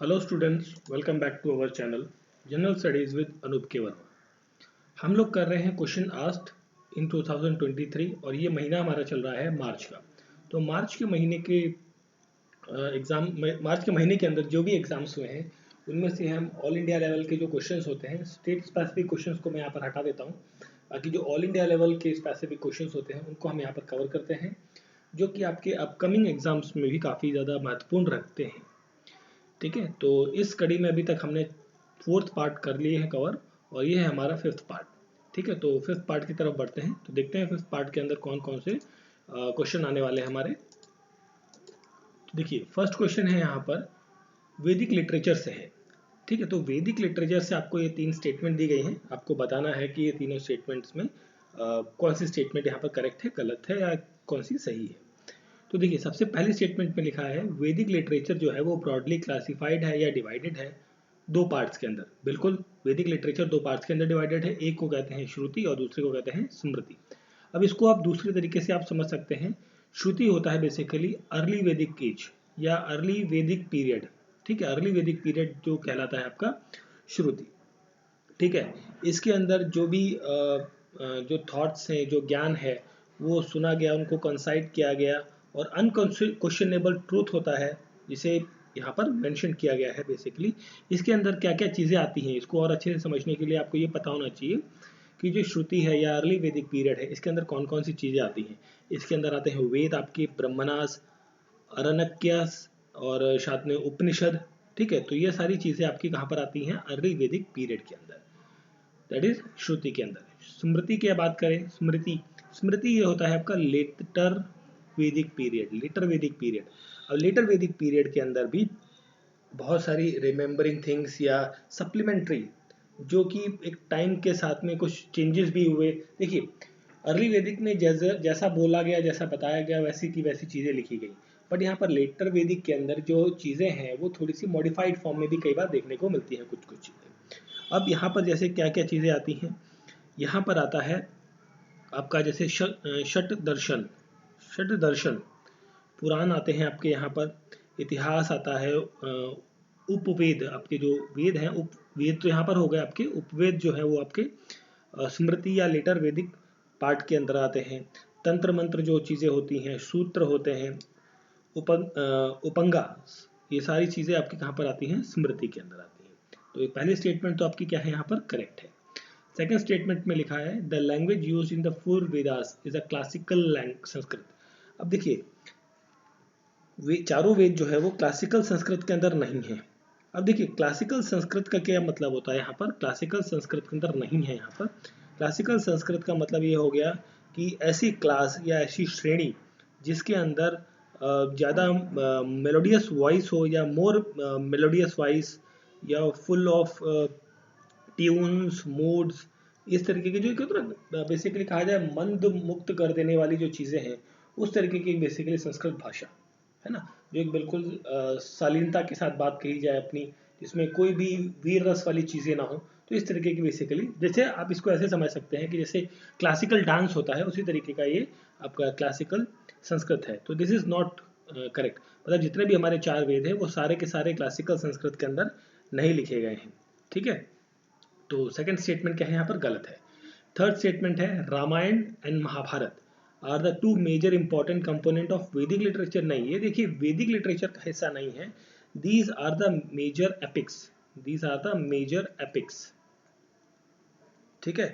Hello students, welcome back to our channel general studies with Anoop K Verma. हम लोग कर रहे हैं क्वेश्चन आस्क्ड इन 2023 और ये महीना हमारा चल रहा है मार्च का। तो मार्च के महीने के मार्च के महीने के अंदर जो भी एग्जाम्स हुए हैं उनमें से हम ऑल इंडिया लेवल के जो क्वेश्चंस होते हैं, स्टेट स्पेसिफिक क्वेश्चंस को मैं यहाँ पर हटा देता हूँ। बाकी जो ऑल इंडिया लेवल के स्पेसिफिक क्वेश्चंस होते हैं उनको हम यहाँ पर कवर करते हैं, जो कि आपके अपकमिंग एग्जाम्स में भी काफ़ी ज़्यादा महत्वपूर्ण रखते हैं। ठीक है, तो इस कड़ी में अभी तक हमने फोर्थ पार्ट कर लिए हैं कवर और ये है हमारा फिफ्थ पार्ट। ठीक है, तो फिफ्थ पार्ट की तरफ बढ़ते हैं। तो देखते हैं फिफ्थ पार्ट के अंदर कौन कौन से क्वेश्चन आने वाले हैं हमारे। तो देखिए, फर्स्ट क्वेश्चन है यहाँ पर वैदिक लिटरेचर से है। ठीक है, तो वैदिक लिटरेचर से आपको ये 3 स्टेटमेंट दी गई हैं। आपको बताना है कि ये तीनों स्टेटमेंट्स में कौन सी स्टेटमेंट यहाँ पर करेक्ट है, गलत है या कौन सी सही है। तो देखिए, सबसे पहले स्टेटमेंट में लिखा है वैदिक लिटरेचर जो है वो ब्रॉडली क्लासिफाइड है या डिवाइडेड है दो पार्ट्स के अंदर। बिल्कुल, वैदिक लिटरेचर दो पार्ट्स के अंदर डिवाइडेड है। एक को कहते हैं श्रुति और दूसरे को कहते हैं स्मृति। अब इसको आप दूसरे तरीके से आप समझ सकते हैं। श्रुति होता है बेसिकली अर्ली वैदिक एज या अर्ली वैदिक पीरियड। ठीक है, अर्ली वैदिक पीरियड जो कहलाता है आपका श्रुति। ठीक है, इसके अंदर जो भी जो थॉट्स हैं, जो ज्ञान है वो सुना गया, उनको कंसाइड किया गया और अनक्वेश्चनेबल ट्रूथ होता है, जिसे यहाँ पर मेंशन किया गया है। बेसिकली इसके अंदर क्या क्या चीज़ें आती हैं, इसको और अच्छे से समझने के लिए आपको ये पता होना चाहिए कि जो श्रुति है या अर्ली वैदिक पीरियड है, इसके अंदर कौन कौन सी चीज़ें आती हैं। इसके अंदर आते हैं वेद, आपके ब्रह्मणास, अरण्यक्यास और साथ में उपनिषद। ठीक है, तो ये सारी चीज़ें आपकी कहाँ पर आती हैं, अर्ली वैदिक पीरियड के अंदर, दैट इज श्रुति के अंदर। स्मृति की बात करें, स्मृति ये होता है आपका लेटर वैदिक पीरियड, लेटर वैदिक पीरियड। अब लेटर वैदिक पीरियड के अंदर भी बहुत सारी रिमेम्बरिंग थिंग्स या सप्लीमेंट्री, जो कि एक टाइम के साथ में कुछ चेंजेस भी हुए। देखिए, अर्ली वैदिक में जैसा बोला गया, जैसा बताया गया, वैसी की वैसी चीज़ें लिखी गई। बट यहाँ पर लेटर वैदिक के अंदर जो चीज़ें हैं वो थोड़ी सी मॉडिफाइड फॉर्म में भी कई बार देखने को मिलती हैं, कुछ कुछ चीज़ें। अब यहाँ पर जैसे क्या क्या चीज़ें आती हैं, यहाँ पर आता है आपका जैसे षट दर्शन पुराण आते हैं आपके यहाँ पर, इतिहास आता है, उपवेद, आपके जो वेद हैं, उपवेद तो यहाँ पर हो गए आपके, उपवेद जो है वो आपके स्मृति या लेटर वैदिक पार्ट के अंदर आते हैं। तंत्र मंत्र जो चीज़ें होती हैं, सूत्र होते हैं, उपंगा, ये सारी चीज़ें आपकी कहाँ पर आती हैं, स्मृति के अंदर आती हैं। तो ये पहली स्टेटमेंट तो आपकी क्या है, यहाँ पर करेक्ट है। सेकेंड स्टेटमेंट में लिखा है the language use in the 4 Vedas is a classical Sanskrit. अब देखिए, वे चारों वेद जो है वो क्लासिकल संस्कृत के अंदर नहीं है। अब देखिए, क्लासिकल संस्कृत का क्या मतलब होता है, यहाँ पर क्लासिकल संस्कृत के अंदर नहीं है। यहाँ पर क्लासिकल संस्कृत का मतलब ये हो गया कि ऐसी क्लास या ऐसी श्रेणी जिसके अंदर ज़्यादा मेलोडियस वॉइस हो या मोर मेलोडियस वॉइस या फुल ऑफ ट्यून्स, मूड्स, इस तरीके की जो बेसिकली कहा जाए मंद मुक्त कर देने वाली जो चीज़ें हैं, उस तरीके की बेसिकली संस्कृत भाषा है ना, जो एक बिल्कुल शालीनता के साथ बात कही जाए अपनी, जिसमें कोई भी वीर रस वाली चीज़ें ना हो। तो इस तरीके की बेसिकली, जैसे आप इसको ऐसे समझ सकते हैं कि जैसे क्लासिकल डांस होता है, उसी तरीके का ये आपका क्लासिकल संस्कृत है। तो दिस इज़ नॉट करेक्ट। मतलब जितने भी हमारे 4 वेद हैं वो सारे के सारे क्लासिकल संस्कृत के अंदर नहीं लिखे गए हैं। ठीक है, तो सेकंड स्टेटमेंट क्या है, यहाँ पर गलत है। थर्ड स्टेटमेंट है Ramayana and Mahabharata are the 2 major important component of Vedic literature. नहीं, ये देखिए वैदिक लिटरेचर का हिस्सा नहीं है। These are the major epics, these are the major epics. ठीक है,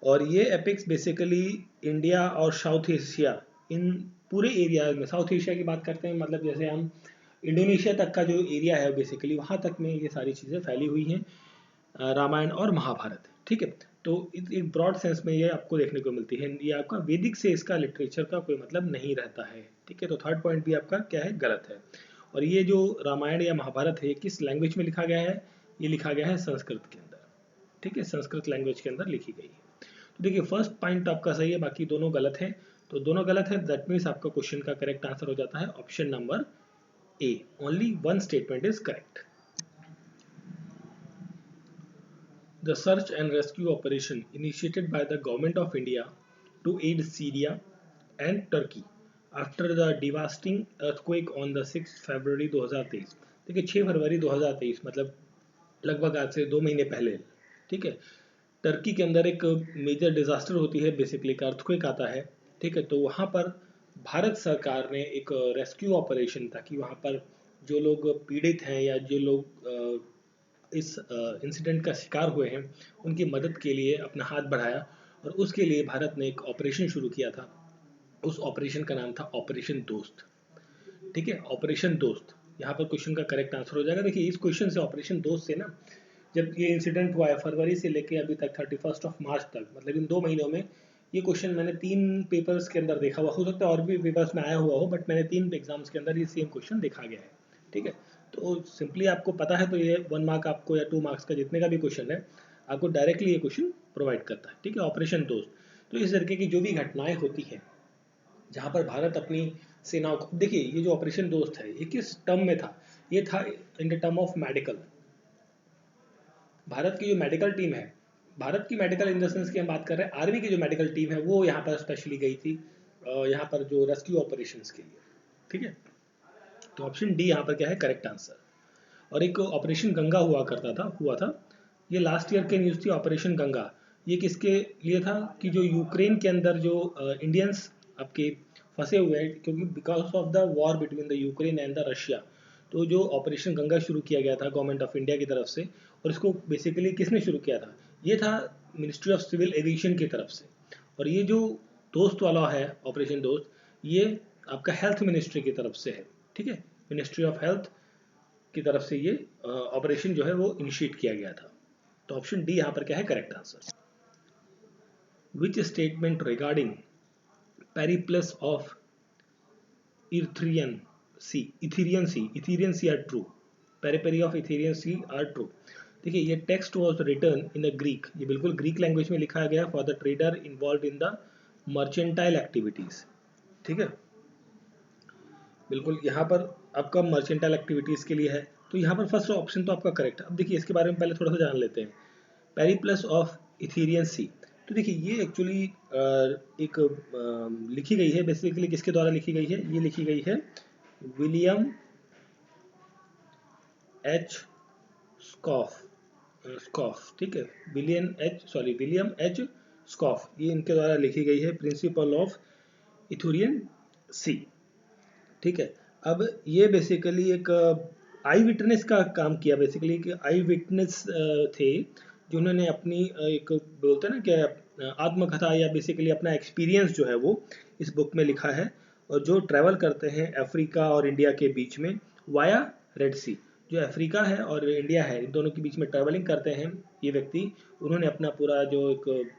और ये एपिक्स बेसिकली इंडिया और साउथ एशिया, इन पूरे एरिया में, साउथ एशिया की बात करते हैं, मतलब जैसे हम इंडोनेशिया तक का जो एरिया है बेसिकली वहाँ तक में ये सारी चीज़ें फैली हुई हैं, रामायण और महाभारत। ठीक है, तो एक ब्रॉड सेंस में ये आपको देखने को मिलती है। ये आपका वैदिक से इसका लिटरेचर का कोई मतलब नहीं रहता है। ठीक है, तो थर्ड पॉइंट भी आपका क्या है, गलत है। और ये जो रामायण या महाभारत है किस लैंग्वेज में लिखा गया है, ये लिखा गया है संस्कृत के अंदर। ठीक है, संस्कृत लैंग्वेज के अंदर लिखी गई है। तो देखिए, फर्स्ट पॉइंट आपका सही है, बाकी दोनों गलत है। तो दोनों गलत है, दैट मीन्स आपका क्वेश्चन का करेक्ट आंसर हो जाता है option number A, only one statement is correct. The search and rescue operation initiated by the Government of India to aid Syria and Turkey after the devastating earthquake on the 6 फरवरी 2023। देखिए 6 फरवरी 2023 मतलब लगभग आज से 2 महीने पहले, ठीक है, टर्की के अंदर एक मेजर डिजास्टर होती है, बेसिकली एक अर्थक्वेक आता है, ठीक है। तो वहाँ पर भारत सरकार ने एक रेस्क्यू ऑपरेशन, ताकि वहाँ पर जो लोग पीड़ित हैं या जो लोग इस इंसिडेंट का शिकार हुए हैं उनकी मदद के लिए अपना हाथ बढ़ाया, और उसके लिए भारत ने एक ऑपरेशन शुरू किया था। उस ऑपरेशन का नाम था ऑपरेशन दोस्त, ठीक है, ऑपरेशन दोस्त। यहाँ पर क्वेश्चन का करेक्ट आंसर हो जाएगा। देखिए इस क्वेश्चन से, ऑपरेशन दोस्त से ना, जब ये इंसिडेंट हुआ है फरवरी से लेके अभी तक 31 मार्च तक, मतलब इन 2 महीनों में ये क्वेश्चन मैंने 3 पेपर्स के अंदर देखा हुआ, हो सकता है और भी पेपर्स में आया हुआ हो, बट मैंने 3 एग्जाम्स के अंदर ये सेम क्वेश्चन देखा गया है, ठीक है। तो सिंपली आपको पता है तो ये 1 मार्क आपको या 2 मार्क्स का जितने का भी क्वेश्चन है आपको डायरेक्टली ये क्वेश्चन प्रोवाइड करता है, ठीक है। ऑपरेशन दोस्त, तो इस तरीके की जो भी घटनाएं होती हैं जहाँ पर भारत अपनी सेनाओं को, देखिए ये जो ऑपरेशन दोस्त है ये किस टर्म में था, ये था in the term of medical. Bharat की जो मेडिकल टीम है, भारत की मेडिकल इन द सेंस की हम बात कर रहे हैं, आर्मी की जो मेडिकल टीम है वो यहाँ पर स्पेशली गई थी यहाँ पर जो रेस्क्यू ऑपरेशंस के लिए, ठीक है। तो ऑप्शन डी यहाँ पर क्या है करेक्ट आंसर। और एक ऑपरेशन गंगा हुआ था, ये लास्ट ईयर के न्यूज़ थी, ऑपरेशन गंगा। ये किसके लिए था कि जो यूक्रेन के अंदर जो इंडियंस आपके फंसे हुए हैं, क्योंकि because of the war between the Ukraine and the Russia, तो जो ऑपरेशन गंगा शुरू किया गया था गवर्नमेंट ऑफ इंडिया की तरफ से, और इसको बेसिकली किसने शुरू किया था, ये था मिनिस्ट्री ऑफ सिविल एविएशन की तरफ से। और ये जो दोस्त वाला है ऑपरेशन दोस्त, ये आपका हेल्थ मिनिस्ट्री की तरफ से है, ठीक है, मिनिस्ट्री ऑफ हेल्थ की तरफ से ये ऑपरेशन जो है वो इनिशिएट किया गया था। तो ऑप्शन डी यहाँ पर क्या है correct answer. Which statement regarding periplus of Erythraean sea are true, periplus of Erythraean sea are true. देखिए ये text was written in the Greek, ये बिल्कुल ग्रीक लैंग्वेज में लिखा गया for the trader involve in the mercantile activities, ठीक है, बिल्कुल यहाँ पर आपका मर्चेंटाइल एक्टिविटीज के लिए है। तो यहाँ पर फर्स्ट ऑप्शन तो आपका करेक्ट है। अब देखिए इसके बारे में पहले थोड़ा सा जान लेते हैं, पेरिप्लस ऑफ इथेरियन सी। तो देखिए ये एक्चुअली एक लिखी गई है, बेसिकली किसके द्वारा लिखी गई है, ये लिखी गई है विलियम एच स्कॉफ, ठीक है, विलियम एच स्कॉफ, ये इनके द्वारा लिखी गई है, प्रिंसिपल ऑफ इथेरियन सी, ठीक है। अब ये बेसिकली एक आई विटनेस का काम किया, बेसिकली कि आई विटनेस थे जिन्होंने अपनी एक बोलते हैं ना कि आत्मकथा या बेसिकली अपना एक्सपीरियंस जो है वो इस बुक में लिखा है, और जो ट्रैवल करते हैं अफ्रीका और इंडिया के बीच में वाया रेड सी, जो अफ्रीका है और इंडिया है इन दोनों के बीच में ट्रैवलिंग करते हैं ये व्यक्ति, उन्होंने अपना पूरा जो एक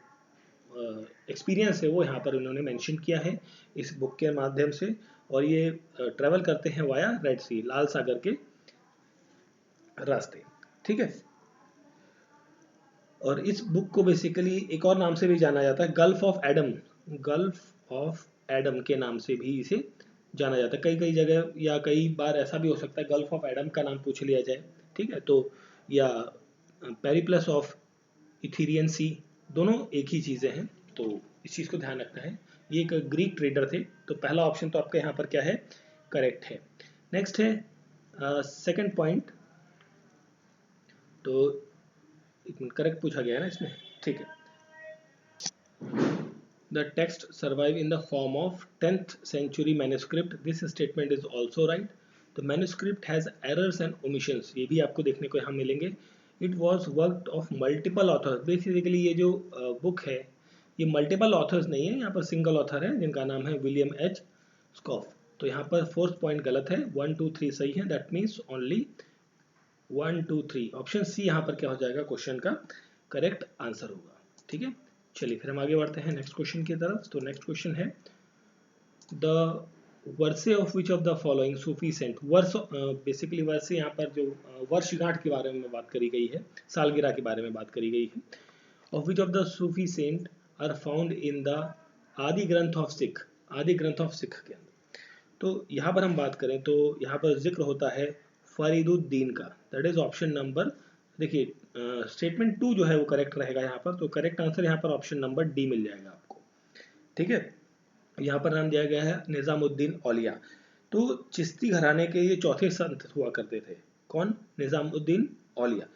एक्सपीरियंस है वो यहाँ पर उन्होंने मेंशन किया है इस बुक के माध्यम से। और ये ट्रैवल करते हैं वाया रेड सी, लाल सागर के रास्ते, ठीक है। और इस बुक को बेसिकली एक और नाम से भी जाना जाता है, गल्फ ऑफ एडम के नाम से भी इसे जाना जाता है। कई कई जगह या कई बार ऐसा भी हो सकता है गल्फ ऑफ एडम का नाम पूछ लिया जाए, ठीक है, तो या पेरिप्लस ऑफ इथेरियन सी, दोनों एक ही चीज़ें हैं, तो इस चीज़ को ध्यान रखना है। ये एक ग्रीक ट्रेडर थे, तो पहला ऑप्शन तो आपका यहाँ पर क्या है करेक्ट है। नेक्स्ट है सेकंड पॉइंट, तो करेक्ट पूछा गया है ना इसमें, ठीक है। The text survive in the form of 10th century manuscript. This statement is also right. The manuscript has errors and omissions. ये भी आपको देखने को यहाँ मिलेंगे. It was worked of multiple authors. Basically ये जो बुक है ये मल्टीपल ऑथर्स नहीं है, यहाँ पर सिंगल ऑथर है जिनका नाम है विलियम एच स्कॉफ। तो यहाँ पर फोर्थ पॉइंट गलत है, 1 2 3 सही है, that means only 1 2 3 option C यहाँ पर क्या हो जाएगा क्वेश्चन का करेक्ट आंसर होगा, ठीक है। चलिए फिर हम आगे बढ़ते हैं नेक्स्ट क्वेश्चन की तरफ। तो नेक्स्ट क्वेश्चन है the verse of which of the following Sufi saint, verse basically verse यहाँ पर जो वर्षगांठ के बारे में बात करी गई है, सालगिरह के बारे में बात करी गई है। Of which of the Sufi saint are found in the Adi Granth of Sikh, आदि ग्रंथ ऑफ सिख के अंदर। तो यहाँ पर हम बात करें तो यहाँ पर जिक्र होता है फरीदुद्दीन का, दैट इज ऑप्शन नंबर, देखिए स्टेटमेंट 2 जो है वो करेक्ट रहेगा यहाँ पर, तो करेक्ट आंसर यहाँ पर ऑप्शन नंबर डी मिल जाएगा आपको, ठीक है। यहाँ पर नाम दिया गया है निज़ामुद्दीन औलिया। तो चिश्ती घराने के ये चौथे संत हुआ करते थे। कौन? निज़ामुद्दीन औलिया।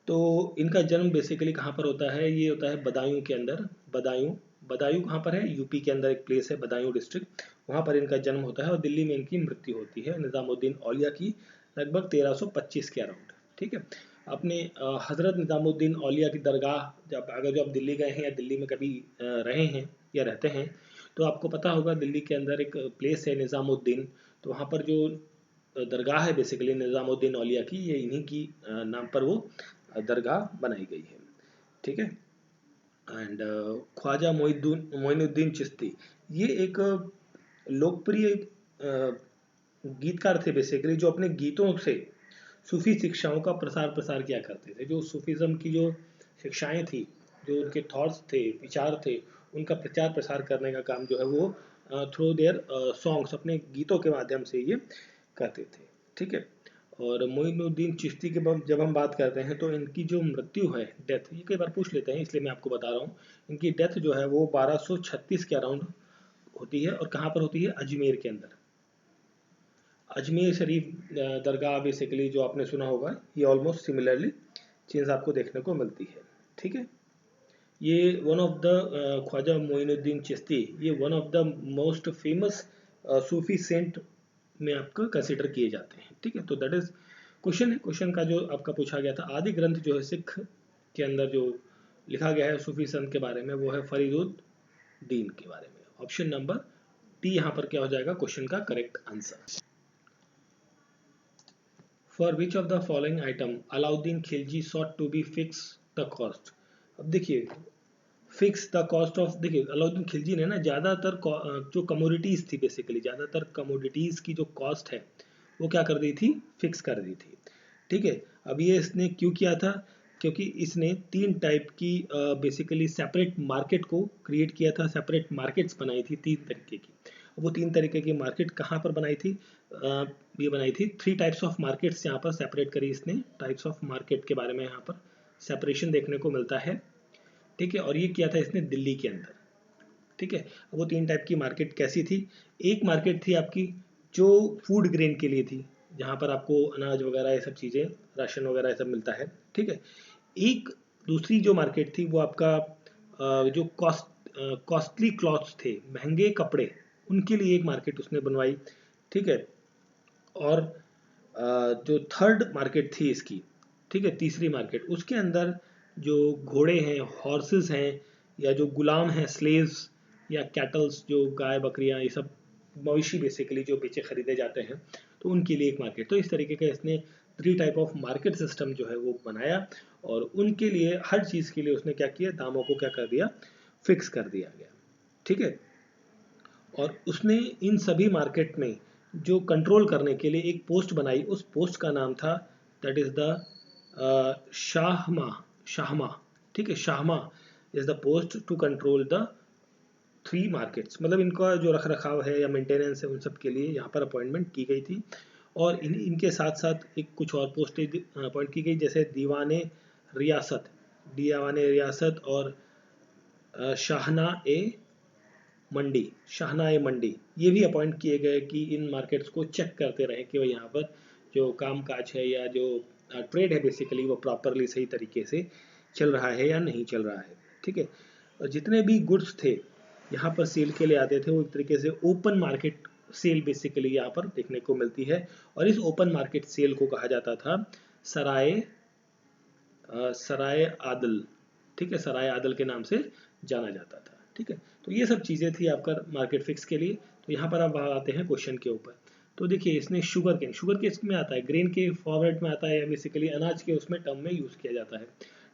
तो इनका जन्म बेसिकली कहाँ पर होता है? ये होता है बदायूं के अंदर। बदायूं, बदायूं कहाँ पर है? यूपी के अंदर एक प्लेस है बदायूं डिस्ट्रिक्ट, वहाँ पर इनका जन्म होता है और दिल्ली में इनकी मृत्यु होती है निज़ामुद्दीन औलिया की, लगभग 1325 के अराउंड। ठीक है। अपने हज़रत निज़ामुद्दीन औलिया की दरगाह, जब आप दिल्ली गए हैं या दिल्ली में कभी रहे हैं या रहते हैं, तो आपको पता होगा दिल्ली के अंदर एक प्लेस है निज़ामुद्दीन। तो वहाँ पर जो दरगाह है बेसिकली निज़ामुद्दीन औलिया की, ये इन्हीं की नाम पर वो दरगाह बनाई गई है। ठीक है। एंड ख्वाजा मोइनुद्दीन चिश्ती, ये एक लोकप्रिय गीतकार थे बेसिकली, जो अपने गीतों से सूफी शिक्षाओं का प्रसार किया करते थे। जो सूफीज़म की जो शिक्षाएं थी, जो उनके थॉट्स थे, विचार थे, उनका प्रचार प्रसार करने का काम जो है वो थ्रू देयर सॉन्ग्स, अपने गीतों के माध्यम से ये करते थे। ठीक है। और मोइनुद्दीन चिश्ती के जब हम बात करते हैं तो इनकी जो मृत्यु है, डेथ, ये कई बार पूछ लेते हैं इसलिए मैं आपको बता रहा हूँ। इनकी डेथ जो है वो 1236 के अराउंड होती है। और कहाँ पर होती है? अजमेर के अंदर। अजमेर शरीफ दरगाह बेसिकली जो आपने सुना होगा, ये ऑलमोस्ट सिमिलरली चीज़ आपको देखने को मिलती है। ठीक है। ये one of the Khwaja Moinuddin Chishti, ये one of the most famous Sufi saint में आपका कंसिडर किए जाते हैं। ठीक है। तो दैट इज क्वेश्चन है। क्वेश्चन का जो आपका पूछा गया था, आदि ग्रंथ जो है सिख के अंदर जो लिखा गया है सूफी संत के बारे में, वो है फरीदुद्दीन के बारे में। ऑप्शन नंबर डी यहाँ पर क्या हो जाएगा क्वेश्चन का correct answer. For which of the following item Alauddin Khilji sought to be fix the cost. अब देखिए, फिक्स द कॉस्ट ऑफ, देखिए अलाउद्दीन खिलजी ने ना ज़्यादातर जो कमोडिटीज़ थी बेसिकली, ज़्यादातर कमोडिटीज़ की जो कॉस्ट है वो क्या कर दी थी? फिक्स कर दी थी। ठीक है। अब ये इसने क्यों किया था? क्योंकि इसने 3 टाइप की बेसिकली सेपरेट मार्केट को क्रिएट किया था, सेपरेट मार्केट्स बनाई थी 3 तरीके की। वो 3 तरीके की मार्केट कहाँ पर बनाई थी? ये बनाई थी 3 टाइप्स ऑफ मार्केट्स, यहाँ पर सेपरेट करी इसने। टाइप्स ऑफ मार्केट के बारे में यहाँ पर सेपरेशन देखने को मिलता है। ठीक है। और ये किया था इसने दिल्ली के अंदर। ठीक है। वो 3 टाइप की मार्केट कैसी थी? एक मार्केट थी आपकी जो फूड ग्रेन के लिए थी, जहाँ पर आपको अनाज वगैरह ये सब चीज़ें, राशन वगैरह ये सब मिलता है। ठीक है। एक दूसरी जो मार्केट थी वो आपका जो कॉस्टली क्लॉथ्स थे, महंगे कपड़े, उनके लिए एक मार्केट उसने बनवाई। ठीक है। और जो थर्ड मार्केट थी इसकी, ठीक है, तीसरी मार्केट, उसके अंदर जो घोड़े हैं, हॉर्सेस हैं, या जो गुलाम हैं, स्लेव्स या कैटल्स, जो गाय बकरियां, ये सब मवेशी बेसिकली जो बेचे खरीदे जाते हैं, तो उनके लिए एक मार्केट। तो इस तरीके का इसने 3 टाइप ऑफ मार्केट सिस्टम जो है वो बनाया, और उनके लिए हर चीज़ के लिए उसने क्या किया? दामों को क्या कर दिया? फिक्स कर दिया गया। ठीक है। और उसने इन सभी मार्केट में जो कंट्रोल करने के लिए एक पोस्ट बनाई, उस पोस्ट का नाम था, दैट इज द शाहमा। ठीक है। Shahna is the post to control the 3 markets. मतलब इनका जो रख रखाव है या मेंटेनेंस है, उन सब के लिए यहाँ पर अपॉइंटमेंट की गई थी। और इनके साथ साथ एक कुछ और पोस्ट अपॉइंट की गई, जैसे दीवाने रियासत और शाहना ए मंडी, ये भी अपॉइंट किए गए कि इन मार्केट्स को चेक करते रहे कि भाई यहाँ पर जो काम काज है या जो ट्रेड है बेसिकली वो प्रॉपरली सही तरीके से चल रहा है या नहीं चल रहा है। ठीक है। और जितने भी गुड्स थे यहाँ पर सेल के लिए आते थे, वो एक तरीके से ओपन मार्केट सेल बेसिकली यहाँ पर देखने को मिलती है। और इस ओपन मार्केट सेल को कहा जाता था सराय आदल। ठीक है। सराय आदल के नाम से जाना जाता था। ठीक है। तो ये सब चीज़ें थी आपका मार्केट फिक्स के लिए। तो यहाँ पर आप आते हैं क्वेश्चन के ऊपर। तो देखिए, इसने शुगर के इसमें आता है, ग्रेन के फॉर्मेट में आता है, या बेसिकली अनाज के उसमें टर्म में यूज़ किया जाता है।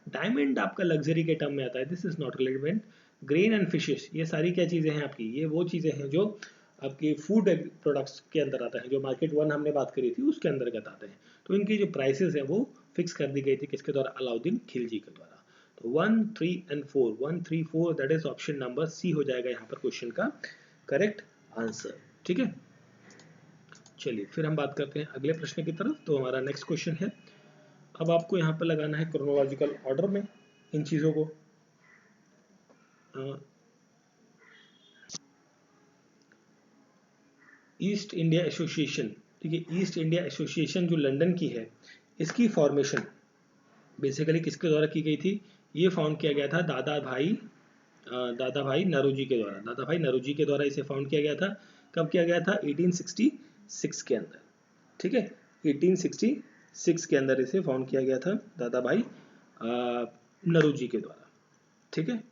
डायमंड आपका लग्जरी के टर्म में आता है, this is not relevant. Grain and fishes, ये सारी क्या चीज़ें हैं आपकी? ये वो चीज़ें हैं जो आपकी फूड प्रोडक्ट्स के अंदर आता है, जो मार्केट 1 हमने बात करी थी उसके अंतर्गत आते हैं। तो इनकी जो प्राइसेस है वो फिक्स कर दी गई थी किसके द्वारा? अलाउद्दीन खिलजी के द्वारा। तो 1, 3 and 4, 1, 3, 4, that is option number C हो जाएगा यहाँ पर क्वेश्चन का करेक्ट आंसर। ठीक है। चलिए फिर हम बात करते हैं अगले प्रश्न की तरफ। तो हमारा नेक्स्ट क्वेश्चन है, अब आपको यहाँ पर लगाना है क्रोनोलॉजिकल ऑर्डर में इन चीज़ों को। ईस्ट इंडिया एसोसिएशन, ठीक है, ईस्ट इंडिया एसोसिएशन जो लंदन की है, इसकी फॉर्मेशन बेसिकली किसके द्वारा की गई थी? ये फाउंड किया गया था दादा भाई नौरोजी के द्वारा। दादा भाई नौरोजी के द्वारा इसे फाउंड किया गया था। कब किया गया था? 1866 के अंदर, ठीक है, 1866 के अंदर इसे फाउंड किया गया था दादा भाई नौरोजी के द्वारा, ठीक है।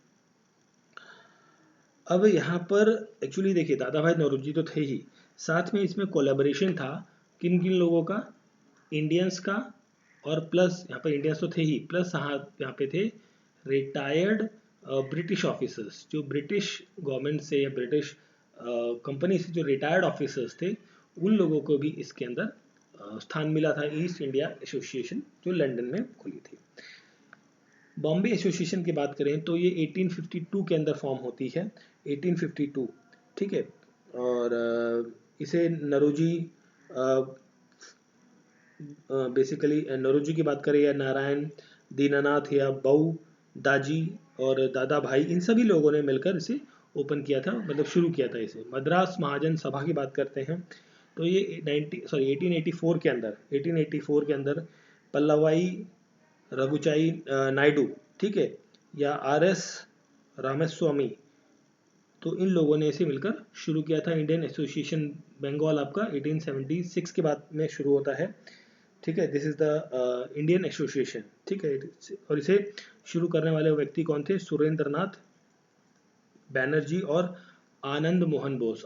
अब यहाँ पर एक्चुअली देखिए दादा भाई नौरोजी तो थे ही, साथ में इसमें कोलैबोरेशन था किन किन लोगों का? इंडियंस का, और प्लस यहाँ पर इंडियंस तो थे ही, प्लस यहाँ पे थे रिटायर्ड ब्रिटिश ऑफिसर्स, जो ब्रिटिश गवर्नमेंट से या ब्रिटिश कंपनी से जो रिटायर्ड ऑफिसर्स थे, उन लोगों को भी इसके अंदर स्थान मिला था। ईस्ट इंडिया एसोसिएशन जो लंदन में खुली थी। बॉम्बे एसोसिएशन की बात करें तो ये 1852 के अंदर फॉर्म होती है, 1852, ठीक है। और इसे नौरोजी बेसिकली नौरोजी की बात करें या नारायण, दीनानाथ या बऊ, दाजी और दादा भाई, इन सभी लोगों ने मिलकर इसे ओपन किया था, मतलब शुरू किया था इसे। मद्रास महाजन सभा की बात करते हैं तो ये 1884 के अंदर पल्लवाई रघुचाई नायडू, ठीक है, या आर.एस. रामास्वामी, तो इन लोगों ने इसे मिलकर शुरू किया था। इंडियन एसोसिएशन बंगाल आपका 1876 के बाद में शुरू होता है, ठीक है। This is the Indian association, ठीक है। और इसे शुरू करने वाले व्यक्ति कौन थे? सुरेंद्र नाथ बैनर्जी और आनंद मोहन बोस,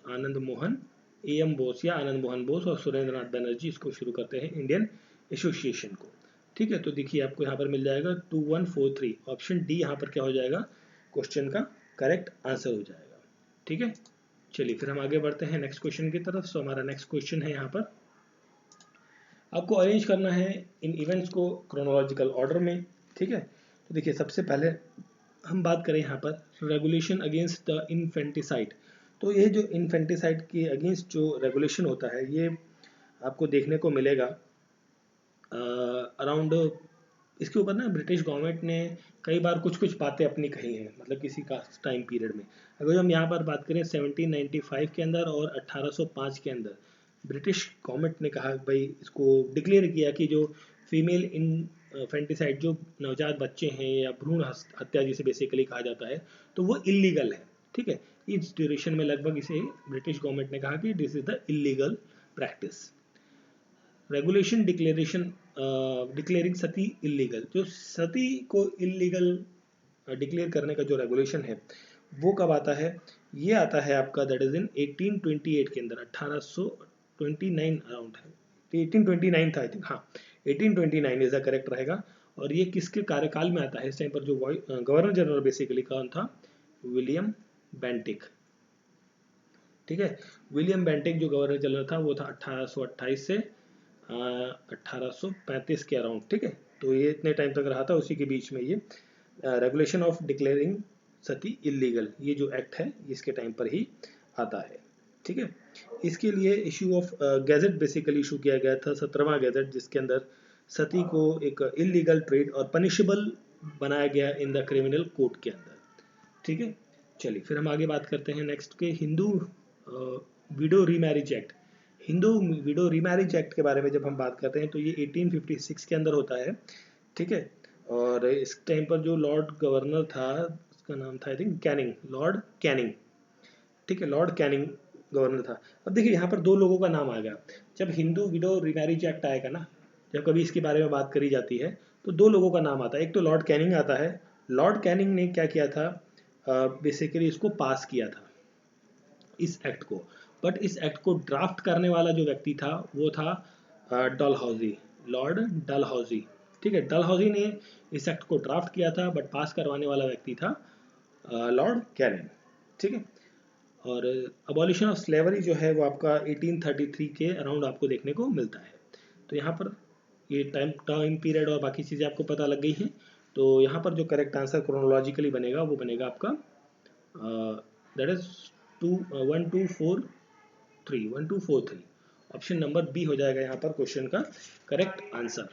एम बोस या आनंद मोहन बोस और सुरेंद्र नाथ बैनर्जी इसको शुरू करते हैं इंडियन एसोसिएशन को, ठीक है। तो देखिए आपको यहाँ पर मिल जाएगा 2143, ऑप्शन डी यहाँ पर क्या हो जाएगा? क्वेश्चन का करेक्ट आंसर हो जाएगा, ठीक है। चलिए फिर हम आगे बढ़ते हैं नेक्स्ट क्वेश्चन की तरफ। सो हमारा नेक्स्ट क्वेश्चन है, यहाँ पर आपको अरेंज करना है इन इवेंट्स को क्रोनोलॉजिकल ऑर्डर में, ठीक है। तो देखिए सबसे पहले हम बात करें यहाँ पर रेगुलेशन अगेंस्ट द इन्फेंटिसाइड। तो ये जो इन्फेंटिसाइड के अगेंस्ट जो रेगुलेशन होता है, ये आपको देखने को मिलेगा अराउंड, इसके ऊपर ना ब्रिटिश गवर्नमेंट ने कई बार कुछ कुछ बातें अपनी कही हैं, मतलब किसी का टाइम पीरियड में। अगर हम यहाँ पर बात करें 1795 के अंदर और 1805 के अंदर, ब्रिटिश गवर्नमेंट ने कहा भाई, इसको डिक्लेयर किया कि जो फीमेल इन्फेंटिसाइड, जो नवजात बच्चे हैं या भ्रूण हत्या जिसे बेसिकली कहा जाता है, तो वो इलीगल है, ठीक है। इस ड्यूरेशन में लगभग इसे ब्रिटिश गवर्नमेंट ने कहा कि this is the illegal practice. Regulation declaring Sati illegal, जो सती को इलीगल डिक्लेयर करने का जो रेगुलेशन है वो कब आता है? ये आता है आपका दैट इज इन 1828 के अंदर, 1829 अराउंड है, 1829 था आई थिंक, हाँ 1829 इज द करेक्ट रहेगा। और ये किसके कार्यकाल में आता है? इस टाइम पर जो गवर्नर जनरल बेसिकली कौन था? विलियम बेंटिक, ठीक है। विलियम बेंटिक जो गवर्नर जनरल था वो था 1828 से 1835 के अराउंड, ठीक है। तो ये इतने टाइम तक रहा था, उसी के बीच में ये regulation of declaring Sati illegal, ये जो एक्ट है इसके टाइम पर ही आता है, ठीक है। इसके लिए issue of gadget basically issue किया गया था, 17वां गैजेट, जिसके अंदर सती को एक इलीगल ट्रेड और पनिशेबल बनाया गया इन द क्रिमिनल कोड के अंदर, ठीक है। चलिए फिर हम आगे बात करते हैं नेक्स्ट के Hindu window remarriage act. Hindu window remarriage act के बारे में जब हम बात करते हैं तो ये 1856 के अंदर होता है, ठीक है। और इस टाइम पर जो लॉर्ड गवर्नर था उसका नाम था I think Canning, Lord Canning, ठीक है, लॉर्ड कैनिंग गवर्नर था। अब देखिए यहाँ पर दो लोगों का नाम आएगा जब हिंदू विडो रीमैरिज एक्ट आएगा ना, जब कभी इसके बारे में बात करी जाती है तो दो लोगों का नाम आता है। एक तो लॉर्ड कैनिंग आता है। लॉर्ड कैनिंग ने क्या किया था? बेसिकली इसको पास किया था, इस एक्ट को। बट इस एक्ट को ड्राफ्ट करने वाला जो व्यक्ति था वो था डलहौजी, लॉर्ड डलहौजी, ठीक है। डलहौजी ने इस एक्ट को ड्राफ्ट किया था, बट पास करवाने वाला व्यक्ति था लॉर्ड कैनिंग, ठीक है। और अबॉलिशन ऑफ स्लेवरी जो है वो आपका 1833 के अराउंड आपको देखने को मिलता है। तो यहाँ पर ये टाइम पीरियड और बाकी चीज़ें आपको पता लग गई हैं। तो यहाँ पर जो करेक्ट आंसर क्रोनोलॉजिकली बनेगा वो बनेगा आपका that is 1243, option number B हो जाएगा यहाँ पर क्वेश्चन का correct answer.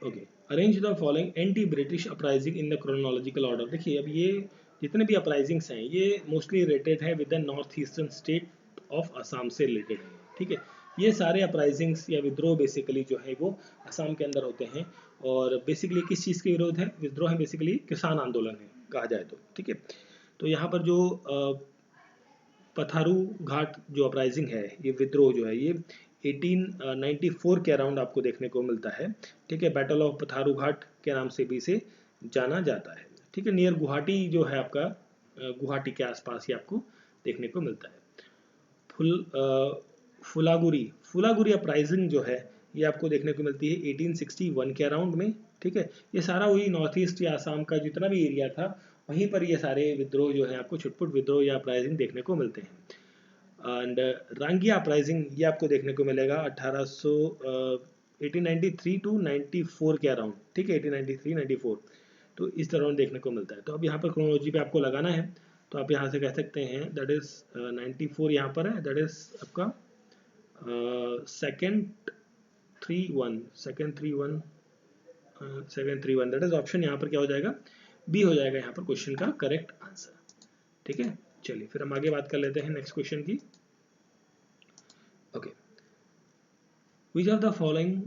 Okay, arrange the following anti British uprising in the chronological order. देखिए अब ये जितने भी अपराइजिंग्स हैं ये मोस्टली रिलेटेड है with the north eastern state of Assam से रिलेटेड है, ठीक है। ये सारे अपराइजिंग्स या विद्रोह बेसिकली जो है वो असम के अंदर होते हैं, और बेसिकली किस चीज़ के विरोध है, विद्रोह है बेसिकली किसान आंदोलन है कहा जाए तो, ठीक है। तो यहाँ पर जो पथारू घाट जो अपराइजिंग है, ये विद्रोह जो है ये 1894 के अराउंड आपको देखने को मिलता है, ठीक है। बैटल ऑफ पथारू घाट के नाम से भी इसे जाना जाता है, ठीक है। नियर गुवाहाटी जो है आपका, गुवाहाटी के आसपास ही आपको देखने को मिलता है। फुलागुरी अपराइजिंग जो है ये आपको देखने को मिलती है 1861 के अराउंड में, ठीक है। ये सारा वही नॉर्थ ईस्ट या आसाम का जितना भी एरिया था वहीं पर ये सारे विद्रोह जो है आपको छुटपुट विद्रोह या अपराइजिंग देखने को मिलते हैं। एंड रांगिया अपराइजिंग ये आपको देखने को मिलेगा 1893 टू 94 के अराउंड, ठीक है, 1893-94, तो इस दौरान देखने को मिलता है। तो अब यहाँ पर क्रोनोलॉजी पे आपको लगाना है, तो आप यहाँ से कह सकते हैं दैट इज 94 यहाँ पर है, दैट इज आपका सेकेंड 3-1 दैट इज ऑप्शन यहाँ पर क्या हो जाएगा, बी हो जाएगा यहाँ पर क्वेश्चन का करेक्ट आंसर, ठीक है। चलिए फिर हम आगे बात कर लेते हैं नेक्स्ट क्वेश्चन की। Okay, which of the following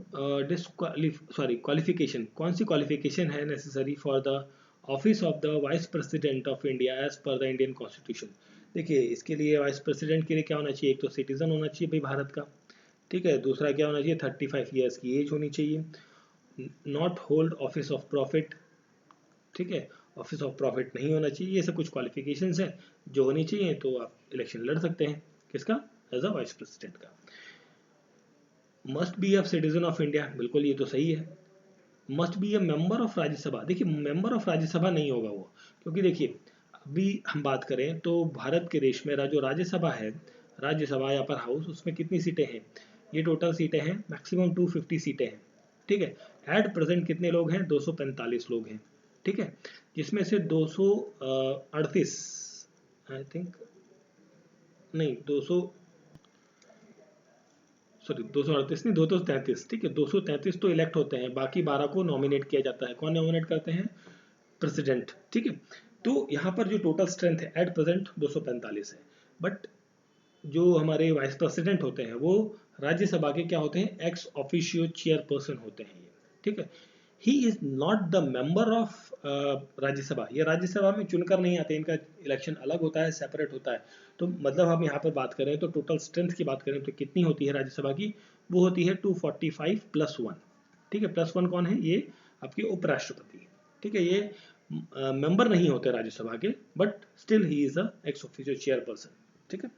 qualification, कौन सी क्वालिफिकेशन है necessary for the office of the vice president of India as per the Indian constitution. देखिए इसके लिए वाइस प्रेसिडेंट के लिए क्या होना चाहिए, एक तो सिटीजन होना चाहिए भाई भारत का, ठीक है। दूसरा क्या होना चाहिए, 35 ईयर्स की एज होनी चाहिए, not hold office of profit, ठीक है, ऑफिस ऑफ प्रॉफिट नहीं होना चाहिए। ये सब कुछ क्वालिफिकेशंस हैं जो होनी चाहिए, तो आप इलेक्शन लड़ सकते हैं किसका, एज अ वाइस प्रेसिडेंट का। Must be a citizen of India, बिल्कुल ये तो सही है। Must be a member of Rajya Sabha, देखिए मेंबर ऑफ राज्यसभा नहीं होगा वो, क्योंकि देखिए अभी हम बात करें तो भारत के देश में जो राज्यसभा है, राज्यसभा या अपर हाउस, उसमें कितनी सीटें हैं, ये टोटल सीटें हैं मैक्सिमम 250 सीटें हैं, ठीक है। एट प्रेजेंट कितने लोग हैं, 245 लोग हैं, ठीक है। जिसमें से 238 आई थिंक नहीं 238 नहीं 233, ठीक है, 233 तो इलेक्ट होते हैं, बाकी 12 को नॉमिनेट किया जाता है। कौन नॉमिनेट करते हैं, प्रेसिडेंट, ठीक है। तो यहाँ पर जो टोटल स्ट्रेंथ है एट प्रेजेंट 245 है, बट जो हमारे वाइस प्रेसिडेंट होते हैं वो राज्यसभा के क्या होते हैं, एक्स ऑफिशियो चेयरपर्सन होते हैं ये, ठीक है। He is not the member of Rajya Sabha, ये राज्यसभा में चुनकर नहीं आते, इनका इलेक्शन अलग होता है, सेपरेट होता है। तो मतलब हम यहाँ पर बात करें तो टोटल स्ट्रेंथ की बात करें तो कितनी होती है राज्यसभा की, वो होती है 245 + 1, ठीक है। +1 कौन है, ये आपके उपराष्ट्रपति, ठीक है। ये मेंबर नहीं होते राज्यसभा के, but still he is a ex officio chairperson, ठीक है।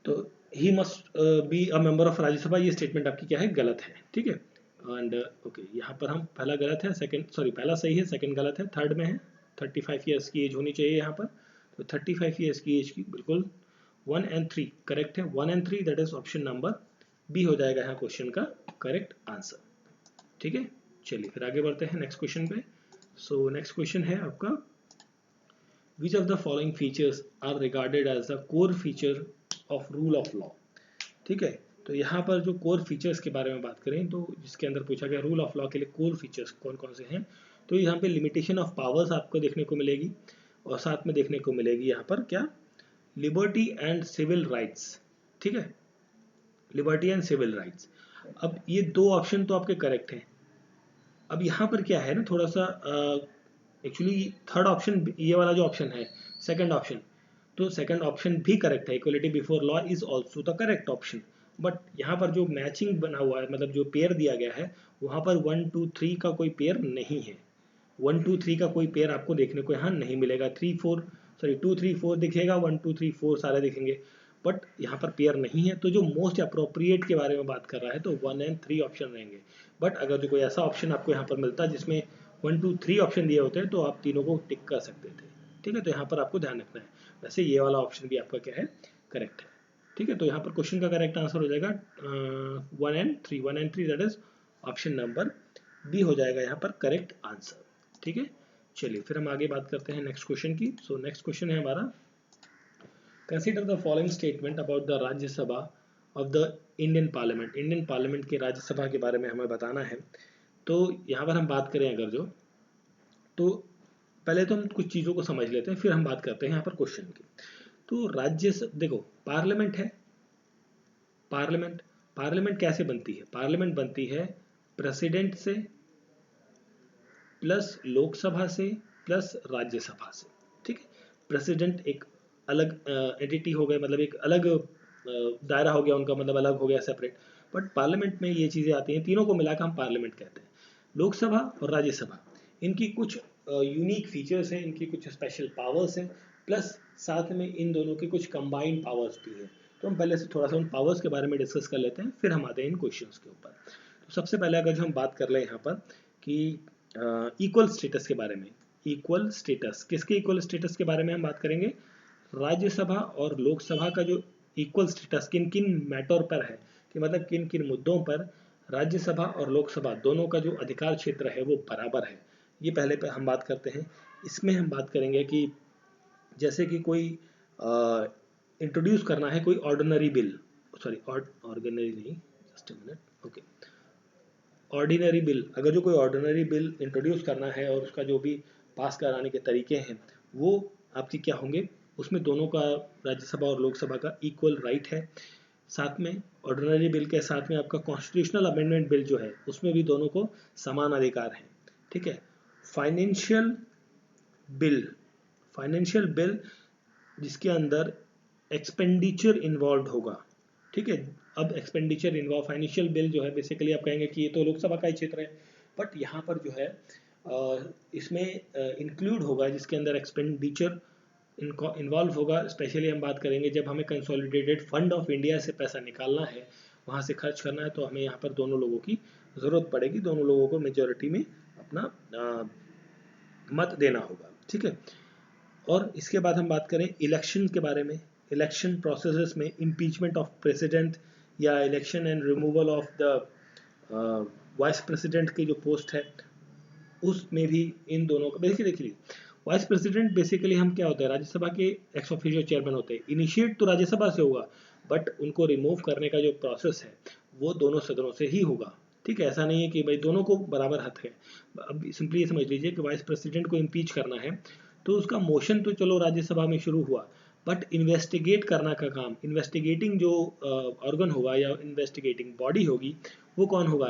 तो he must be a member of Rajya Sabha, ये स्टेटमेंट आपकी क्या है, गलत है, ठीक है। एंड ओके, यहाँ पर हम पहला गलत है, पहला सही है, सेकंड गलत है, थर्ड में है 35 ईयर्स की एज होनी चाहिए यहाँ पर, तो 35 ईयर्स की एज की बिल्कुल 1 और 3 करेक्ट है, 1 और 3 that is option number B हो जाएगा यहाँ क्वेश्चन का करेक्ट आंसर, ठीक है। चलिए फिर आगे बढ़ते हैं नेक्स्ट क्वेश्चन पे। सो नेक्स्ट क्वेश्चन है आपका, which of the following features are regarded as the core feature of rule of law, ठीक है। तो यहाँ पर जो कोर फीचर्स के बारे में बात करें तो जिसके अंदर पूछा गया रूल ऑफ लॉ के लिए कोर फीचर्स कौन कौन से हैं, तो यहाँ पे लिमिटेशन ऑफ पावर्स आपको देखने को मिलेगी, और साथ में देखने को मिलेगी यहाँ पर क्या, लिबर्टी एंड सिविल राइट्स, ठीक है, लिबर्टी एंड सिविल राइट्स। अब ये दो ऑप्शन तो आपके करेक्ट हैं। अब यहाँ पर क्या है ना, थोड़ा सा एक्चुअली थर्ड ऑप्शन, ये वाला जो ऑप्शन है सेकंड ऑप्शन, तो सेकंड ऑप्शन भी करेक्ट है, equality before law is also the correct option, but यहाँ पर जो मैचिंग बना हुआ है, मतलब जो पेयर दिया गया है वहाँ पर 1 2 3 का कोई पेयर नहीं है, 1 2 3 का कोई पेयर आपको देखने को यहाँ नहीं मिलेगा, 2 3 4 दिखेगा, 1 2 3 4 सारे दिखेंगे, बट यहाँ पर पेयर नहीं है। तो जो मोस्ट अप्रोप्रिएट के बारे में बात कर रहा है तो 1 और 3 ऑप्शन रहेंगे, बट अगर जो कोई ऐसा ऑप्शन आपको यहाँ पर मिलता है जिसमें 1 2 3 ऑप्शन दिए होते हैं तो आप तीनों को टिक कर सकते थे, ठीक है। तो यहाँ पर आपको ध्यान रखना है, वैसे ये वाला ऑप्शन भी आपका क्या है, करेक्ट है, ठीक है। तो यहाँ पर क्वेश्चन का करेक्ट आंसर हो जाएगा 1 और 3 that is option number B हो जाएगा यहाँ पर करेक्ट आंसर, ठीक है। चलिए फिर हम आगे बात करते हैं नेक्स्ट क्वेश्चन की। सो नेक्स्ट क्वेश्चन है हमारा, consider the following statement about the Rajya Sabha of the Indian parliament, Indian parliament की राज्यसभा के बारे में हमें बताना है। तो यहाँ पर हम बात करें अगर जो, तो पहले तो हम कुछ चीज़ों को समझ लेते हैं फिर हम बात करते हैं यहाँ पर क्वेश्चन की। तो देखो पार्लियामेंट है, पार्लियामेंट कैसे बनती है? पार्लियामेंट बनती है प्रेसिडेंट से प्लस लोकसभा से प्लस राज्यसभा से, ठीक है। प्रेसिडेंट एक अलग एंटिटी हो गए, मतलब एक अलग दायरा हो गया उनका, मतलब अलग हो गया, सेपरेट। बट पार्लियामेंट में ये चीज़ें आती हैं, तीनों को मिलाकर हम पार्लियामेंट कहते हैं। लोकसभा और राज्यसभा, इनकी कुछ यूनिक फीचर्स हैं, इनकी कुछ स्पेशल पावर्स हैं, प्लस साथ में इन दोनों की कुछ कंबाइंड पावर्स भी हैं। तो हम पहले से थोड़ा सा उन पावर्स के बारे में डिस्कस कर लेते हैं, फिर हम आते हैं इन क्वेश्चंस के ऊपर। तो सबसे पहले अगर जो हम बात कर ले यहाँ पर कि इक्वल स्टेटस के बारे में, इक्वल स्टेटस, किसके इक्वल स्टेटस के बारे में हम बात करेंगे? राज्यसभा और लोकसभा का जो इक्वल स्टेटस किन किन मैटर पर है, कि मतलब किन किन मुद्दों पर राज्यसभा और लोकसभा दोनों का जो अधिकार क्षेत्र है वो बराबर है, ये पहले पे हम बात करते हैं। इसमें हम बात करेंगे कि जैसे कि कोई इंट्रोड्यूस करना है कोई ऑर्डिनरी बिल, सॉरी ऑर्डिनरी नहीं, just a minute, okay, ordinary bill, अगर जो कोई ऑर्डिनरी बिल इंट्रोड्यूस करना है और उसका जो भी पास कराने के तरीके हैं वो आपकी क्या होंगे, उसमें दोनों का, राज्यसभा और लोकसभा का इक्वल राइट है। साथ में ऑर्डिनरी बिल के साथ में आपका कॉन्स्टिट्यूशनल अमेंडमेंट बिल जो है उसमें भी दोनों को समान अधिकार है, ठीक है। फाइनेंशियल बिल, फाइनेंशियल बिल जिसके अंदर एक्सपेंडिचर इन्वॉल्व होगा, ठीक है। अब एक्सपेंडिचर इन्वॉल्व, फाइनेंशियल बिल जो है बेसिकली आप कहेंगे कि ये तो लोकसभा का ही क्षेत्र है, बट यहाँ पर जो है इसमें इंक्लूड होगा जिसके अंदर एक्सपेंडिचर इन्वॉल्व होगा। स्पेशली हम बात करेंगे जब हमें कंसोलिडेटेड फंड ऑफ इंडिया से पैसा निकालना है, वहाँ से खर्च करना है, तो हमें यहाँ पर दोनों लोगों की ज़रूरत पड़ेगी, दोनों लोगों को मेजॉरिटी में अपना मत देना होगा, ठीक है। और इसके बाद हम बात करें इलेक्शन के बारे में। इलेक्शन प्रोसेसेस में इम्पीचमेंट ऑफ प्रेसिडेंट या election and removal of the vice president की जो पोस्ट है उसमें भी इन दोनों का बेसिकली देखिए, वाइस प्रेसिडेंट बेसिकली हम क्या होते हैं, राज्यसभा के एक्स ऑफिशियो चेयरमैन होते हैं। इनिशिएट तो राज्यसभा से होगा, बट उनको रिमूव करने का जो प्रोसेस है वो दोनों सदनों से ही होगा, ठीक है। ऐसा नहीं है कि भाई दोनों को बराबर हक है। अब सिंपली ये समझ लीजिए कि वाइस प्रेसिडेंट को इम्पीच करना है तो उसका मोशन तो चलो राज्यसभा में शुरू हुआ, बट इन्वेस्टिगेट करना का काम, इन्वेस्टिगेटिंग जो ऑर्गन होगा या इन्वेस्टिगेटिंग बॉडी होगी वो कौन होगा?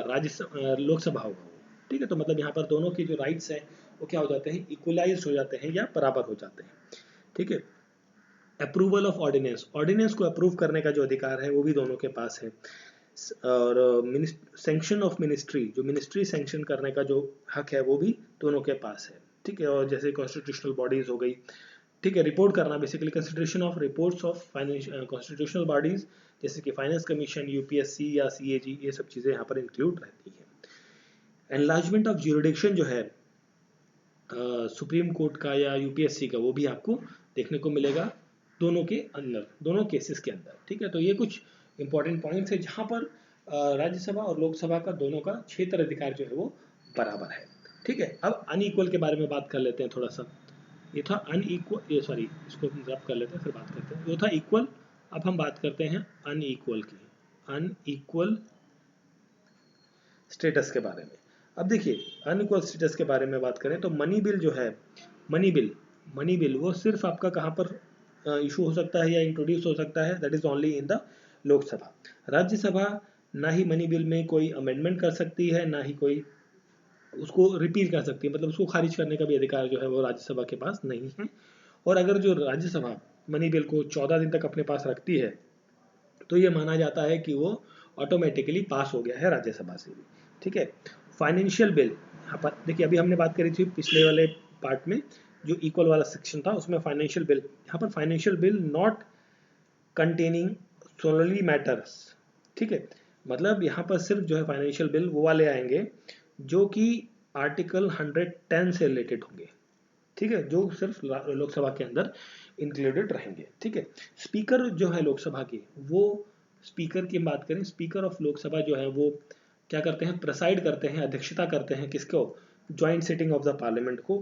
लोकसभा होगा, ठीक है। तो मतलब यहाँ पर दोनों के जो राइट्स हैं वो क्या हो जाते हैं, इक्वलाइज हो जाते हैं या बराबर हो जाते हैं, ठीक है। अप्रूवल ऑफ ऑर्डिनेंस, ऑर्डिनेंस को अप्रूव करने का जो अधिकार है वो भी दोनों के पास है। और सैंक्शन ऑफ मिनिस्ट्री, जो मिनिस्ट्री सैंक्शन करने का जो हक है वो भी दोनों के पास है, ठीक है। और जैसे कॉन्स्टिट्यूशनल बॉडीज हो गई, ठीक है, रिपोर्ट करना, basically consideration of reports of constitutional bodies जैसे कि फाइनेंस कमीशन, यूपीएससी या सीएजी, ये सब चीज़ें यहाँ पर इंक्लूड रहती है। एनलार्जमेंट ऑफ ज्यूरिडिक्शन जो है सुप्रीम कोर्ट का या यूपीएससी का, वो भी आपको देखने को मिलेगा दोनों के अंदर, दोनों केसेस के अंदर, ठीक है। तो ये कुछ इंपॉर्टेंट पॉइंट्स है जहाँ पर राज्यसभा और लोकसभा का दोनों का क्षेत्र अधिकार जो है वो बराबर है, ठीक है। अब अनइक्वल के बारे में बात कर लेते हैं थोड़ा सा। ये था अनइक्वल, ये सॉरी इसको हम ड्रॉप कर लेते हैं फिर बात करते हैं। वो था इक्वल, अब हम बात करते हैं अनइक्वल की, अनइक्वल स्टेटस के बारे में। अब देखिए अनइक्वल स्टेटस के बारे में बात करें तो मनी बिल जो है, मनी बिल वो सिर्फ आपका कहाँ पर इशू हो सकता है या इंट्रोड्यूस हो सकता है, that is only in the Lok Sabha. Rajya Sabha ना ही मनी बिल में कोई अमेंडमेंट कर सकती है, ना ही कोई उसको रिपील कर सकती है, मतलब उसको खारिज करने का भी अधिकार जो है वो राज्यसभा के पास नहीं है। और अगर जो राज्यसभा मनी बिल को 14 दिन तक अपने पास रखती है तो ये माना जाता है कि वो ऑटोमेटिकली पास हो गया है राज्यसभा से भी, ठीक है। फाइनेंशियल बिल, यहाँ पर देखिए अभी हमने बात करी थी पिछले वाले पार्ट में जो इक्वल वाला सेक्शन था उसमें फाइनेंशियल बिल, यहाँ पर financial bill not containing solely matters, ठीक है। मतलब यहाँ पर सिर्फ जो है फाइनेंशियल बिल वो वाले आएंगे जो कि आर्टिकल 110 से रिलेटेड होंगे, ठीक है, जो सिर्फ लोकसभा के अंदर इंक्लूडेड रहेंगे, ठीक है। स्पीकर जो है लोकसभा की, वो स्पीकर की बात करें, स्पीकर ऑफ लोकसभा जो है वो क्या करते हैं, प्रेसाइड करते हैं, अध्यक्षता करते हैं किसको, joint sitting of the parliament को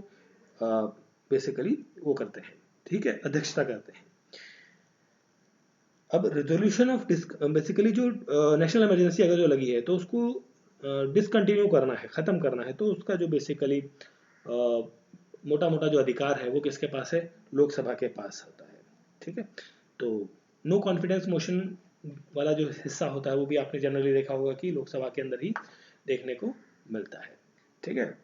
बेसिकली वो करते हैं, ठीक है, अध्यक्षता करते हैं। अब रेजोल्यूशन ऑफ बेसिकली जो नेशनल इमरजेंसी अगर जो लगी है तो उसको डिसकंटिन्यू करना है, ख़त्म करना है, तो उसका जो बेसिकली मोटा मोटा जो अधिकार है वो किसके पास है, लोकसभा के पास होता है, ठीक है, तो नो कॉन्फिडेंस मोशन वाला जो हिस्सा होता है वो भी आपने जनरली देखा होगा कि लोकसभा के अंदर ही देखने को मिलता है। ठीक है,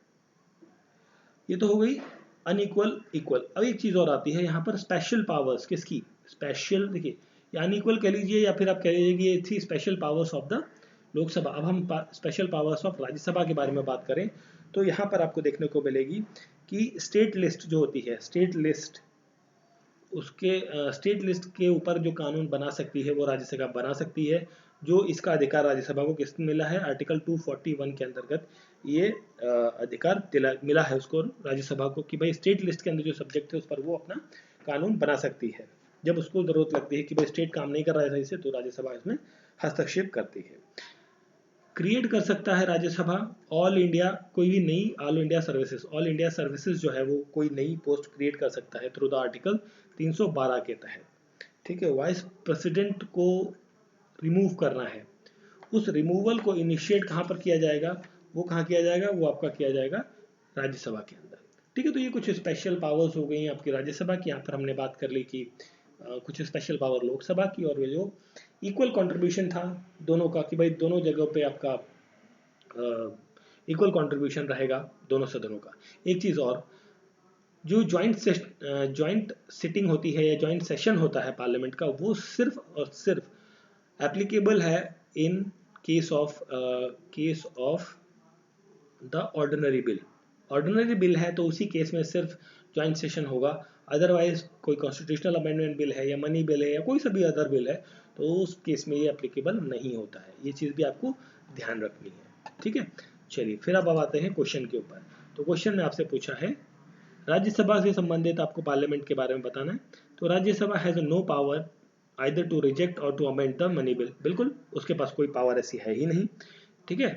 ये तो हो गई अनइक्वल इक्वल। अब एक चीज और आती है यहाँ पर, स्पेशल पावर्स किसकी, स्पेशल, देखिए या अनइक्वल कह लीजिए या फिर आप कह लीजिए कि ये थी special powers of the Lok Sabha. अब हम स्पेशल पावर्स ऑफ राज्यसभा के बारे में बात करें तो यहाँ पर आपको देखने को मिलेगी कि स्टेट लिस्ट जो होती है, स्टेट लिस्ट, उसके स्टेट लिस्ट के ऊपर जो कानून बना सकती है वो राज्यसभा बना सकती है। जो इसका अधिकार राज्यसभा को किस मिला है, आर्टिकल 241 के अंतर्गत ये अधिकार मिला है उसको राज्यसभा को कि भाई स्टेट लिस्ट के अंदर जो सब्जेक्ट है उस पर वो अपना कानून बना सकती है। जब उसको जरूरत लगती है कि भाई स्टेट काम नहीं कर रहा है सही से, तो राज्यसभा इसमें हस्तक्षेप करती है। क्रिएट कर सकता है राज्यसभा ऑल इंडिया, कोई भी नई all India services, all India services जो है वो कोई नई पोस्ट क्रिएट कर सकता है थ्रू द आर्टिकल 312 के तहत। ठीक है, वाइस प्रेसिडेंट को रिमूव करना है, उस रिमूवल को इनिशिएट कहाँ पर किया जाएगा, वो कहाँ किया जाएगा, वो आपका किया जाएगा राज्यसभा के अंदर। ठीक है, तो ये कुछ स्पेशल पावर्स हो गई आपकी राज्यसभा की। यहाँ पर हमने बात कर ली कि कुछ स्पेशल पावर लोकसभा की, और ये जो इक्वल कंट्रीब्यूशन था दोनों का कि भाई दोनों जगहों पे आपका इक्वल कंट्रीब्यूशन रहेगा दोनों सदनों का। एक चीज़ और, जो ज्वाइंट सिटिंग होती है या ज्वाइंट सेशन होता है पार्लियामेंट का, वो सिर्फ और सिर्फ एप्लीकेबल है in case of the ordinary bill. Ordinary bill है तो उसी केस में सिर्फ ज्वाइंट सेशन होगा। अदरवाइज कोई कॉन्स्टिट्यूशनल अमेंडमेंट बिल है या मनी बिल है या कोई सा भी अदर बिल है तो उस केस में ये एप्लीकेबल नहीं होता है। ये चीज़ भी आपको ध्यान रखनी है। ठीक है, चलिए फिर अब आते हैं क्वेश्चन के ऊपर। तो क्वेश्चन में आपसे पूछा है राज्यसभा से संबंधित आपको पार्लियामेंट के बारे में बताना है। तो Rajya Sabha has no power either to reject और to amend the money bill. बिल्कुल उसके पास कोई पावर ऐसी है ही नहीं। ठीक है,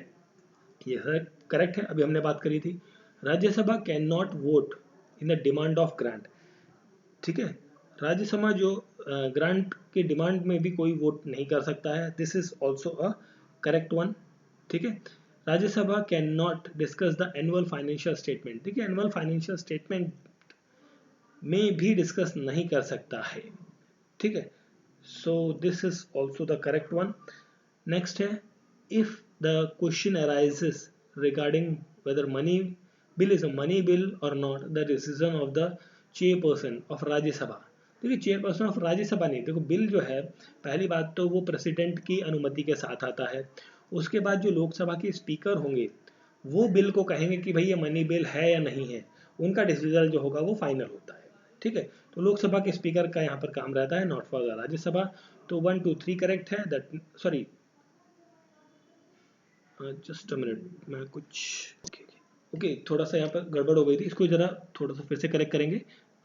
ये सर करेक्ट है, अभी हमने बात करी थी। Rajya Sabha can not vote in the demand of grant. ठीक है, राज्यसभा जो ग्रांट के डिमांड में भी कोई वोट नहीं कर सकता है। This is also a correct one. ठीक है, Rajya Sabha can not discuss the annual financial statement. ठीक है, एनुअल फाइनेंशियल स्टेटमेंट में भी डिस्कस नहीं कर सकता है। ठीक है, so this is also the correct one. Next है, if the question arises regarding whether money bill is a money bill और not, the decision of the chairperson of Rajya Sabha. देखिए चेयरपर्सन ऑफ राज्यसभा नहीं, देखो बिल जो है पहली बात तो वो प्रेसिडेंट की अनुमति के साथ आता है। उसके बाद जो लोकसभा के स्पीकर होंगे वो बिल को कहेंगे कि भाई ये मनी बिल है या नहीं है, उनका डिसीजन जो होगा वो फाइनल होता है। ठीक है, तो लोकसभा के स्पीकर का यहाँ पर काम रहता है, नॉट फॉर द राज्यसभा। तो 1 2 3 करेक्ट है। That sorry just a minute, मैं कुछ ओके थोड़ा सा यहाँ पर गड़बड़ हो गई थी, इसको जरा थोड़ा सा फिर से करेक्ट करेंगे।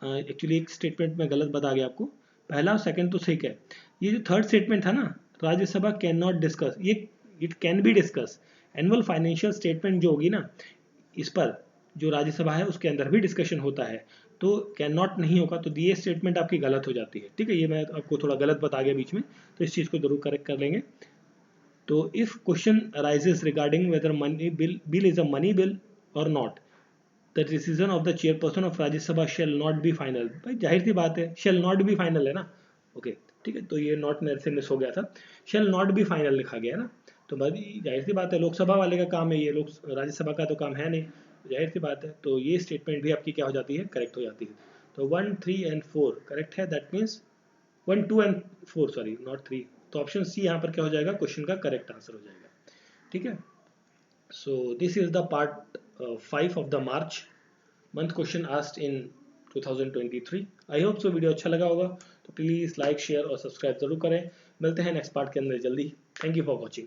एक्चुअली एक स्टेटमेंट में गलत बता गया आपको, पहला और सेकंड तो सही है। ये जो थर्ड स्टेटमेंट था ना, राज्यसभा कैन नॉट डिस्कस, ये it can be discuss. Annual financial statement जो होगी ना, इस पर जो राज्यसभा है उसके अंदर भी डिस्कशन होता है, तो कैन नॉट नहीं होगा, तो ये स्टेटमेंट आपकी गलत हो जाती है। ठीक है, ये मैं आपको थोड़ा गलत बता गया बीच में, तो इस चीज़ को जरूर करेक्ट कर लेंगे। तो if question arises regarding whether money bill is a money bill और not, the decision of the chairperson of Rajya Sabha shall not be final. भाई जाहिर सी बात है शेल नॉट बी फाइनल है ना। ओके ठीक है, तो ये नॉट मेरे से मिस हो गया था, शेल नॉट बी फाइनल लिखा गया ना, तो भाई जाहिर सी बात है लोकसभा वाले का काम है ये, लोक राज्यसभा का तो काम है नहीं, जाहिर सी बात है। तो ये स्टेटमेंट भी आपकी क्या हो जाती है, करेक्ट हो जाती है। तो 1 3 एंड 4 करेक्ट है, that means 1 2 and 4 sorry not 3, तो ऑप्शन सी यहाँ पर क्या हो जाएगा, क्वेश्चन का करेक्ट आंसर हो जाएगा। ठीक है, so this is the part 5 of the March month question asked in 2023। I hope so video अच्छा लगा होगा, तो प्लीज़ लाइक शेयर और सब्सक्राइब जरूर करें। मिलते हैं नेक्स्ट पार्ट के अंदर जल्दी। Thank you for watching.